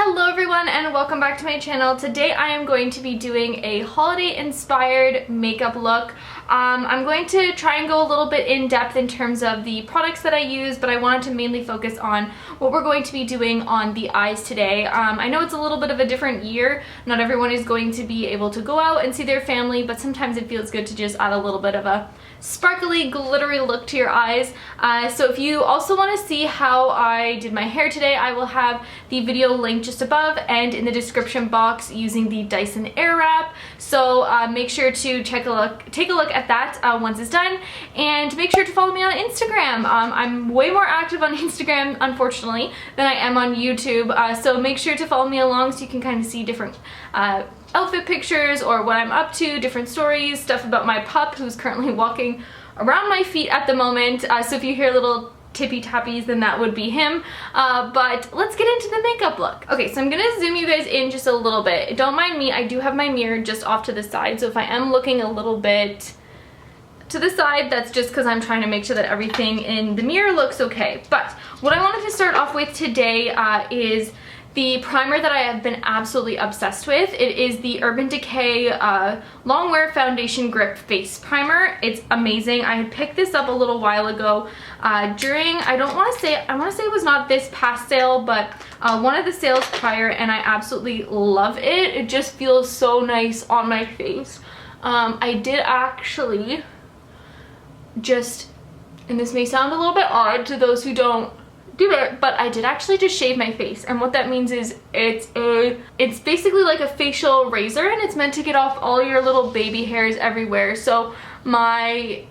Hello everyone and welcome back to my channel. Today I am going to be doing a holiday inspired makeup look. I'm going to try and go a little bit in depth in terms of the products that I use, but I wanted to mainly focus on what we're going to be doing on the eyes today. I know it's a little bit of a different year. Not everyone is going to be able to go out and see their family, but sometimes it feels good to just add a little bit of a sparkly, glittery look to your eyes. So if you also want to see how I did my hair today, I will have the video linked just above and in the description box using the Dyson Airwrap. So make sure to take a look at that once it's done, and make sure to follow me on Instagram. I'm way more active on Instagram, unfortunately, than I am on YouTube. So make sure to follow me along so you can kind of see different outfit pictures or what I'm up to, different stories, stuff about my pup who's currently walking around my feet at the moment. So if you hear little tippy tappies, then that would be him. But let's get into the makeup look. Okay, so I'm gonna zoom you guys in just a little bit. Don't mind me, I do have my mirror just off to the side, so if I am looking a little bit to the side, that's just because I'm trying to make sure that everything in the mirror looks okay. But what I wanted to start off with today is the primer that I have been absolutely obsessed with. It is the Urban Decay Longwear Foundation Grip Face Primer. It's amazing. I had picked this up a little while ago during, I want to say it was not this past sale, but one of the sales prior, and I absolutely love it. It just feels so nice on my face. I did actually just, and this may sound a little bit odd to those who don't do it, but I did actually just shave my face, and what that means is it's basically like a facial razor, and it's meant to get off all your little baby hairs everywhere, so my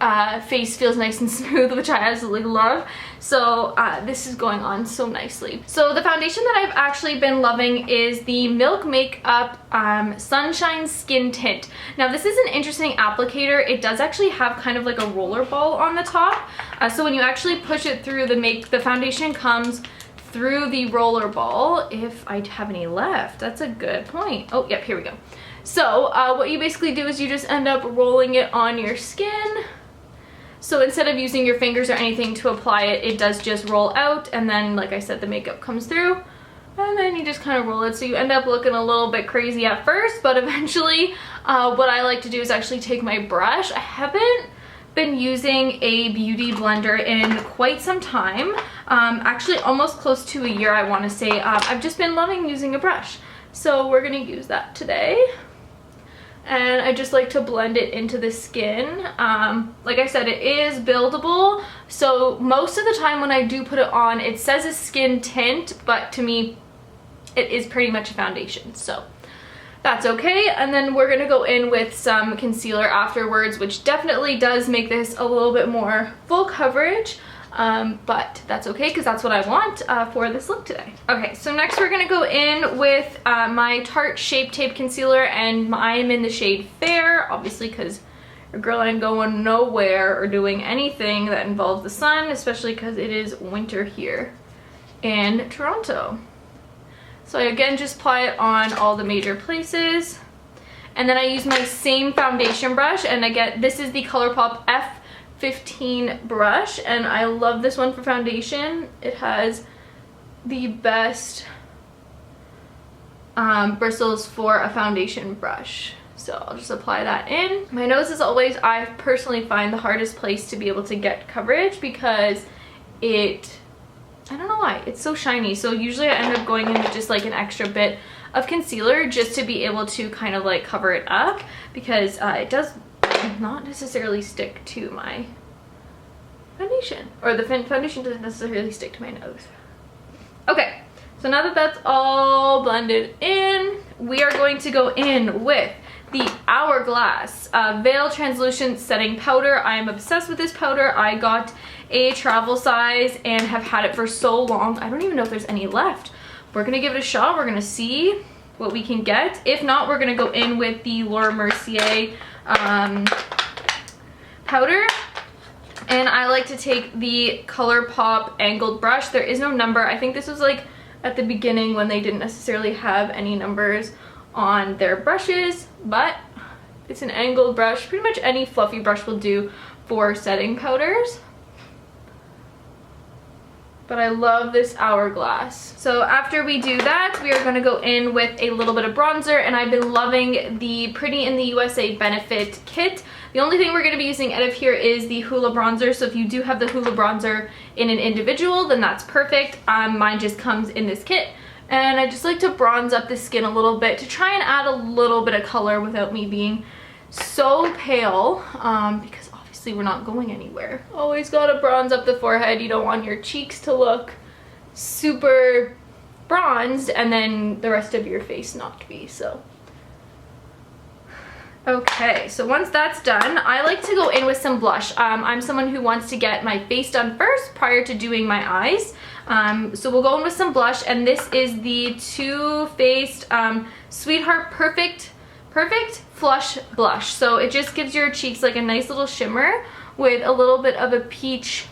face feels nice and smooth, which I absolutely love. So this is going on so nicely. So the foundation that I've actually been loving is the Milk Makeup Sunshine Skin Tint. Now this is an interesting applicator. It does actually have kind of like a roller ball on the top. So when you actually push it through, the foundation comes through the roller ball. If I have any left, that's a good point. Oh, yep, here we go. So what you basically do is you just end up rolling it on your skin. So instead of using your fingers or anything to apply it, it does just roll out, and then, like I said, the makeup comes through, and then you just kind of roll it. So you end up looking a little bit crazy at first, but eventually what I like to do is actually take my brush. I haven't been using a beauty blender in quite some time, actually almost close to a year, I want to say. I've just been loving using a brush, so we're gonna use that today. And I just like to blend it into the skin. Like I said, it is buildable, so most of the time when I do put it on, it says a skin tint, but to me it is pretty much a foundation, so that's okay. And then we're gonna go in with some concealer afterwards, which definitely does make this a little bit more full coverage. But that's okay because that's what I want for this look today. Okay, so next we're gonna go in with my Tarte Shape Tape Concealer, and I am in the shade Fair, obviously because your girl ain't going nowhere or doing anything that involves the sun, especially because it is winter here in Toronto. So I again just apply it on all the major places, and then I use my same foundation brush, and again this is the ColourPop F15 brush, and I love this one for foundation. It has the best bristles for a foundation brush. So I'll just apply that in. My nose is always, I personally find, the hardest place to be able to get coverage because I don't know why, it's so shiny. So usually I end up going in with just like an extra bit of concealer just to be able to kind of like cover it up, because it does not necessarily stick to my foundation, or the foundation doesn't necessarily stick to my nose. Okay, so now that that's all blended in, we are going to go in with the Hourglass Veil Translucent Setting Powder. I am obsessed with this powder. I got a travel size and have had it for so long. I don't even know if there's any left. We're gonna give it a shot. We're gonna see what we can get. If not, we're gonna go in with the Laura Mercier powder, and I like to take the ColourPop angled brush. There is no number. I think this was like at the beginning when they didn't necessarily have any numbers on their brushes, but it's an angled brush. Pretty much any fluffy brush will do for setting powders. but I love this hourglass. So after we do that, we are gonna go in with a little bit of bronzer, and I've been loving the Pretty in the USA Benefit kit. The only thing we're gonna be using out of here is the Hoola bronzer, so if you do have the Hoola bronzer in an individual, then that's perfect. Mine just comes in this kit, and I just like to bronze up the skin a little bit to try and add a little bit of color without me being so pale, because we're not going anywhere. Always gotta bronze up the forehead. You don't want your cheeks to look super bronzed and then the rest of your face not to be. So okay, so once that's done, I like to go in with some blush. I'm someone who wants to get my face done first prior to doing my eyes. So we'll go in with some blush, and this is the Too Faced Sweetheart Perfect Flush Blush. So it just gives your cheeks like a nice little shimmer with a little bit of a peach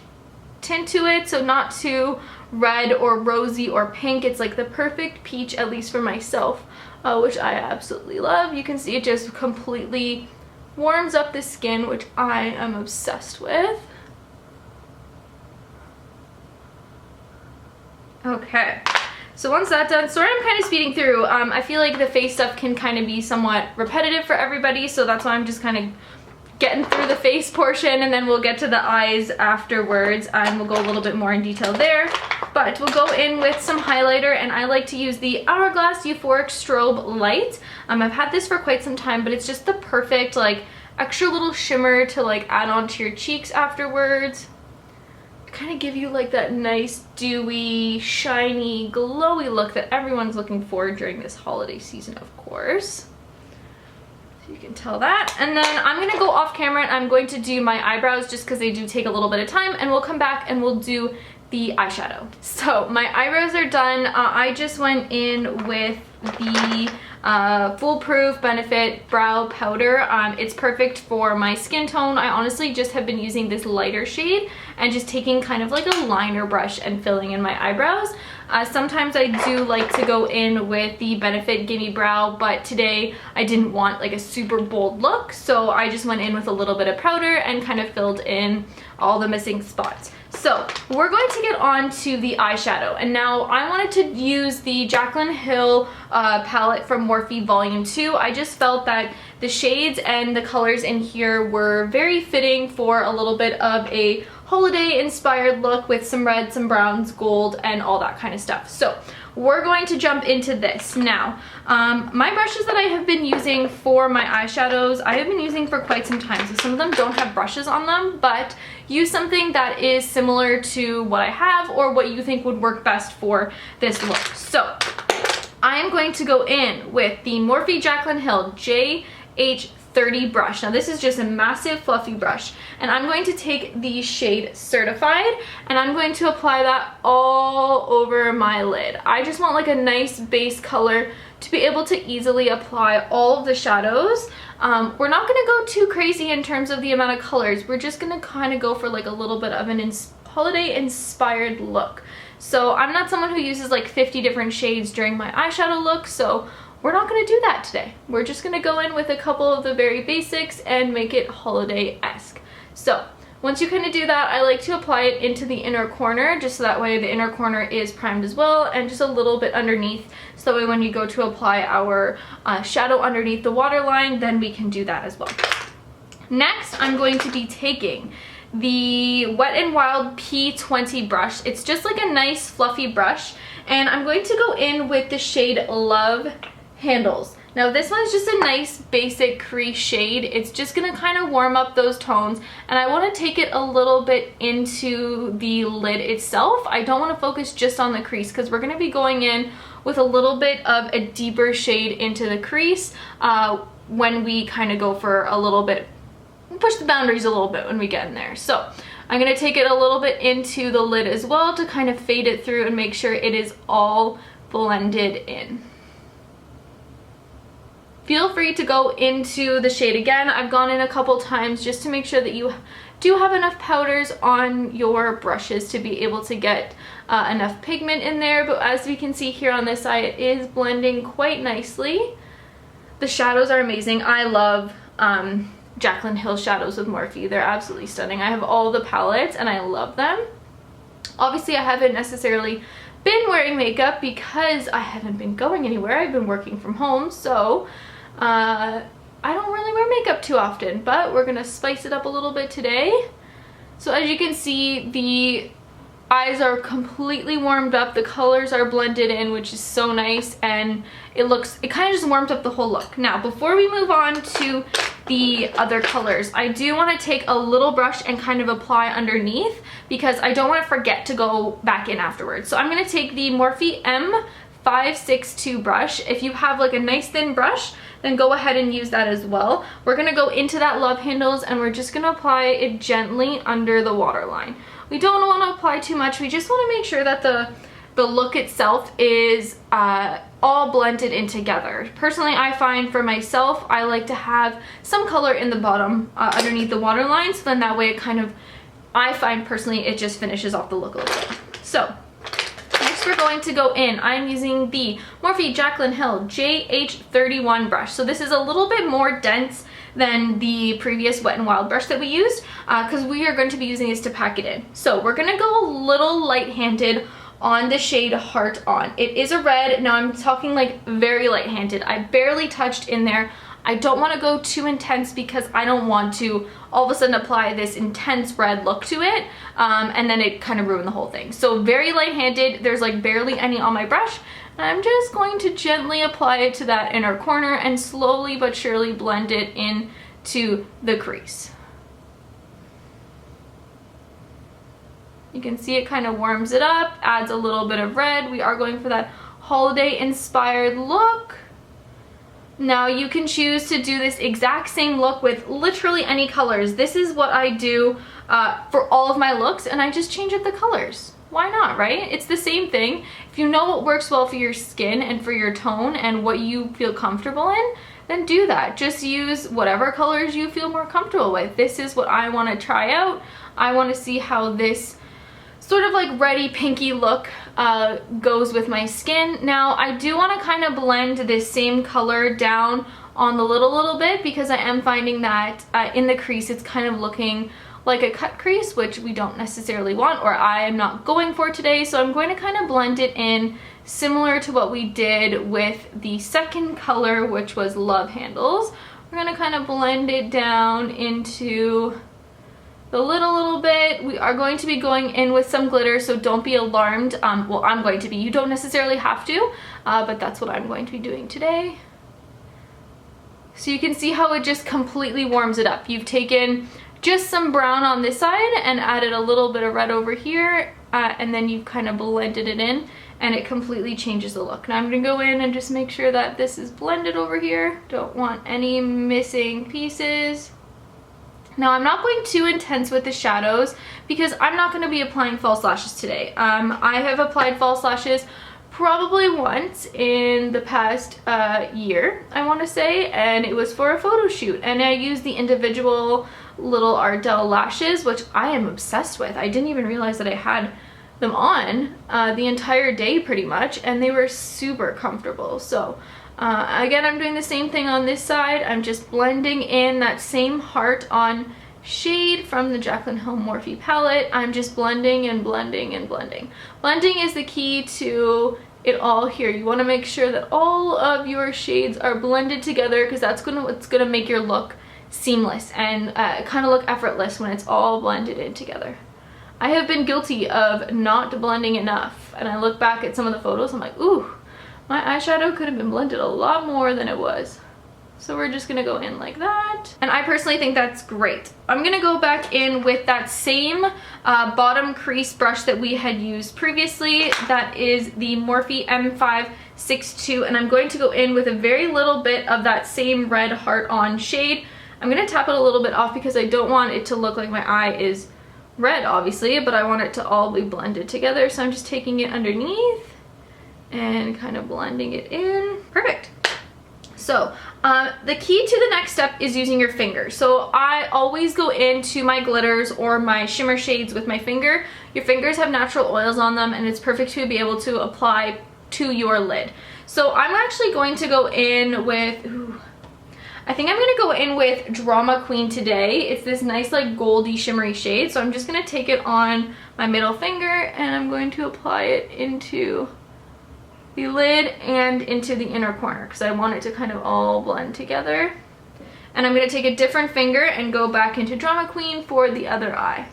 tint to it, so not too red or rosy or pink. It's like the perfect peach, at least for myself, which I absolutely love. You can see it just completely warms up the skin, which I am obsessed with. Okay. So once that's done, sorry I'm kind of speeding through. I feel like the face stuff can kind of be somewhat repetitive for everybody, so that's why I'm just kind of getting through the face portion, and then we'll get to the eyes afterwards, and we'll go a little bit more in detail there. But we'll go in with some highlighter, and I like to use the Hourglass Euphoric Strobe Light. I've had this for quite some time, but it's just the perfect like extra little shimmer to like add onto your cheeks afterwards. Kind of give you like that nice dewy, shiny, glowy look that everyone's looking for during this holiday season, of course. So you can tell that. And then I'm gonna go off camera and I'm going to do my eyebrows just because they do take a little bit of time, and we'll come back and we'll do the eyeshadow. So my eyebrows are done. I just went in with the Foolproof Benefit Brow Powder. It's perfect for my skin tone. I honestly just have been using this lighter shade and just taking kind of like a liner brush and filling in my eyebrows. Sometimes I do like to go in with the Benefit Gimme Brow, but today I didn't want like a super bold look, so I just went in with a little bit of powder and kind of filled in all the missing spots. So we're going to get on to the eyeshadow, and now I wanted to use the Jaclyn Hill palette from Morphe Volume 2. I just felt that the shades and the colors in here were very fitting for a little bit of a holiday inspired look with some red, some browns, gold, and all that kind of stuff. So we're going to jump into this now. My brushes that I have been using for my eyeshadows, I have been using for quite some time. So some of them don't have brushes on them, but use something that is similar to what I have or what you think would work best for this look. So I am going to go in with the Morphe Jaclyn Hill JH30 brush. Now this is just a massive fluffy brush, and I'm going to take the shade Certified and I'm going to apply that all over my lid. I just want like a nice base color to be able to easily apply all of the shadows. We're not going to go too crazy in terms of the amount of colors. We're just going to kind of go for like a little bit of an holiday inspired look. So I'm not someone who uses like 50 different shades during my eyeshadow look, so we're not going to do that today. We're just going to go in with a couple of the very basics and make it holiday-esque. So once you kind of do that, I like to apply it into the inner corner, just so that way the inner corner is primed as well, and just a little bit underneath, so that way when you go to apply our shadow underneath the waterline, then we can do that as well. Next, I'm going to be taking the Wet n Wild P20 brush. It's just like a nice fluffy brush, and I'm going to go in with the shade Love Handles. Now this one's just a nice basic crease shade. It's just gonna kind of warm up those tones, and I want to take it a little bit into the lid itself. I don't want to focus just on the crease because we're going to be going in with a little bit of a deeper shade into the crease when we kind of go for a little bit, push the boundaries a little bit when we get in there. So I'm going to take it a little bit into the lid as well to kind of fade it through and make sure it is all blended in. Feel free to go into the shade again. I've gone in a couple times just to make sure that you do have enough powders on your brushes to be able to get enough pigment in there. But as we can see here on this side, it is blending quite nicely. The shadows are amazing. I love Jaclyn Hill shadows with Morphe. They're absolutely stunning. I have all the palettes and I love them. Obviously, I haven't necessarily been wearing makeup because I haven't been going anywhere. I've been working from home, so I don't really wear makeup too often, but we're gonna spice it up a little bit today. So as you can see, the eyes are completely warmed up, the colors are blended in, which is so nice, and it kind of just warmed up the whole look. Now, before we move on to the other colors, I do want to take a little brush and kind of apply underneath because I don't want to forget to go back in afterwards. So I'm going to take the Morphe M562 brush. If you have like a nice thin brush, then go ahead and use that as well. We're going to go into that love handles and we're just going to apply it gently under the waterline. We don't want to apply too much. We just want to make sure that the look itself is all blended in together. Personally, I find for myself, I like to have some color in the bottom underneath the waterline, so then that way it kind of, I find personally, it just finishes off the look a little bit. So next we're going to go in. I'm using the Morphe Jaclyn Hill JH31 brush. So this is a little bit more dense than the previous Wet n Wild brush that we used because we are going to be using this to pack it in. So we're gonna go a little light-handed on the shade Heart On. It is a red. Now I'm talking like very light-handed. I barely touched in there. I don't want to go too intense because I don't want to all of a sudden apply this intense red look to it and then it kind of ruin the whole thing. So very light-handed. There's like barely any on my brush. And I'm just going to gently apply it to that inner corner and slowly but surely blend it into the crease. You can see it kind of warms it up, adds a little bit of red. We are going for that holiday inspired look. Now you can choose to do this exact same look with literally any colors. This is what I do for all of my looks, and I just change up the colors. Why not, right? It's the same thing. If you know what works well for your skin and for your tone and what you feel comfortable in, then do that. Just use whatever colors you feel more comfortable with. This is what I want to try out. I want to see how this sort of like reddy pinky look goes with my skin. Now I do want to kind of blend this same color down on the lid a little bit because I am finding that in the crease it's kind of looking like a cut crease, which we don't necessarily want, or I am not going for today. So I'm going to kind of blend it in similar to what we did with the second color, which was Love Handles. We're going to kind of blend it down into the lid a little bit. We are going to be going in with some glitter, so don't be alarmed. Well, I'm going to be. You don't necessarily have to, but that's what I'm going to be doing today. So you can see how it just completely warms it up. You've taken just some brown on this side and added a little bit of red over here, and then you've kind of blended it in, and it completely changes the look. Now I'm going to go in and just make sure that this is blended over here. Don't want any missing pieces. Now I'm not going too intense with the shadows because I'm not going to be applying false lashes today. I have applied false lashes probably once in the past year, I want to say, and it was for a photo shoot, and I used the individual little Ardell lashes, which I am obsessed with. I didn't even realize that I had them on the entire day pretty much, and they were super comfortable. So again, I'm doing the same thing on this side. I'm just blending in that same Heart On shade from the Jaclyn Hill Morphe palette. I'm just blending and blending and blending. Blending is the key to it all here. You want to make sure that all of your shades are blended together because that's what's gonna make your look seamless and kind of look effortless when it's all blended in together. I have been guilty of not blending enough, and I look back at some of the photos, I'm like, ooh, my eyeshadow could have been blended a lot more than it was. So we're just gonna go in like that. And I personally think that's great. I'm gonna go back in with that same bottom crease brush that we had used previously. That is the Morphe M562. And I'm going to go in with a very little bit of that same red Heart On shade. I'm gonna tap it a little bit off because I don't want it to look like my eye is red, obviously, but I want it to all be blended together. So I'm just taking it underneath and kind of blending it in. Perfect. So the key to the next step is using your finger. So I always go into my glitters or my shimmer shades with my finger. Your fingers have natural oils on them, and it's perfect to be able to apply to your lid. So I'm actually going to go in with, I think I'm gonna go in with Drama Queen today. It's this nice like goldy shimmery shade. So I'm just gonna take it on my middle finger and I'm going to apply it into the lid and into the inner corner because I want it to kind of all blend together. And I'm gonna take a different finger and go back into Drama Queen for the other eye.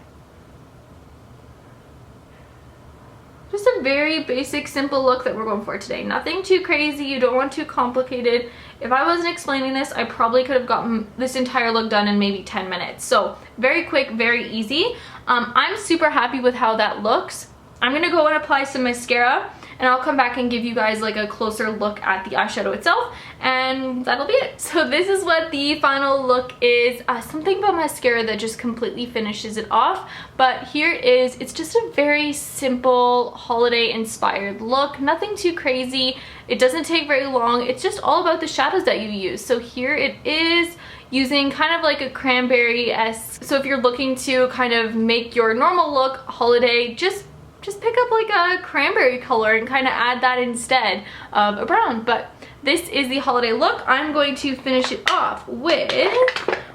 Just a very basic, simple look that we're going for today. Nothing too crazy, you don't want too complicated. If I wasn't explaining this, I probably could have gotten this entire look done in maybe 10 minutes. So very quick, very easy. I'm super happy with how that looks. I'm gonna go and apply some mascara and I'll come back and give you guys like a closer look at the eyeshadow itself, and that'll be it. So this is what the final look is. Something about mascara that just completely finishes it off, but here it is. It's just a very simple holiday inspired look, nothing too crazy. It doesn't take very long. It's just all about the shadows that you use. So here it is, using kind of like a cranberry-esque. So if you're looking to kind of make your normal look holiday, just pick up like a cranberry color and kind of add that instead of a brown. But this is the holiday look. I'm going to finish it off with,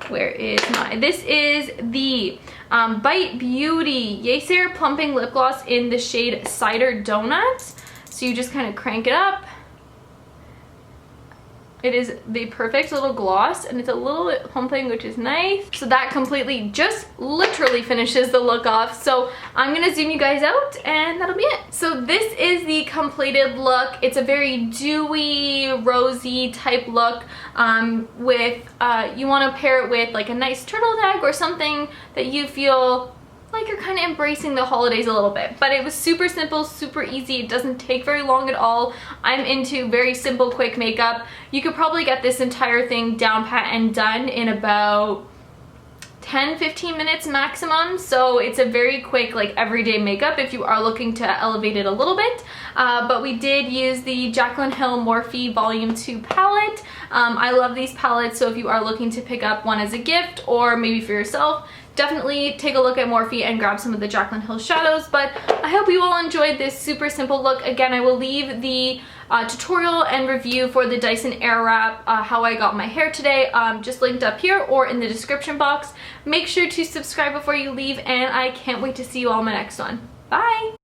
where is my, this is the Bite Beauty Yeasayer Plumping Lip Gloss in the shade Cider Donut. So you just kind of crank it up. It is the perfect little gloss and it's a little bit plumping, which is nice. So that completely just literally finishes the look off. So I'm gonna zoom you guys out and that'll be it. So this is the completed look. It's a very dewy, rosy type look with, you wanna pair it with like a nice turtleneck or something that you feel like you're kind of embracing the holidays a little bit. But it was super simple, super easy. It doesn't take very long at all. I'm into very simple, quick makeup. You could probably get this entire thing down pat and done in about 10-15 minutes maximum. So it's a very quick like everyday makeup if you are looking to elevate it a little bit. But we did use the Jaclyn Hill Morphe Volume 2 palette. I love these palettes, so if you are looking to pick up one as a gift or maybe for yourself, definitely take a look at Morphe and grab some of the Jaclyn Hill shadows. But I hope you all enjoyed this super simple look. Again, I will leave the tutorial and review for the Dyson Airwrap, how I got my hair today, just linked up here or in the description box. Make sure to subscribe before you leave, and I can't wait to see you all in my next one. Bye!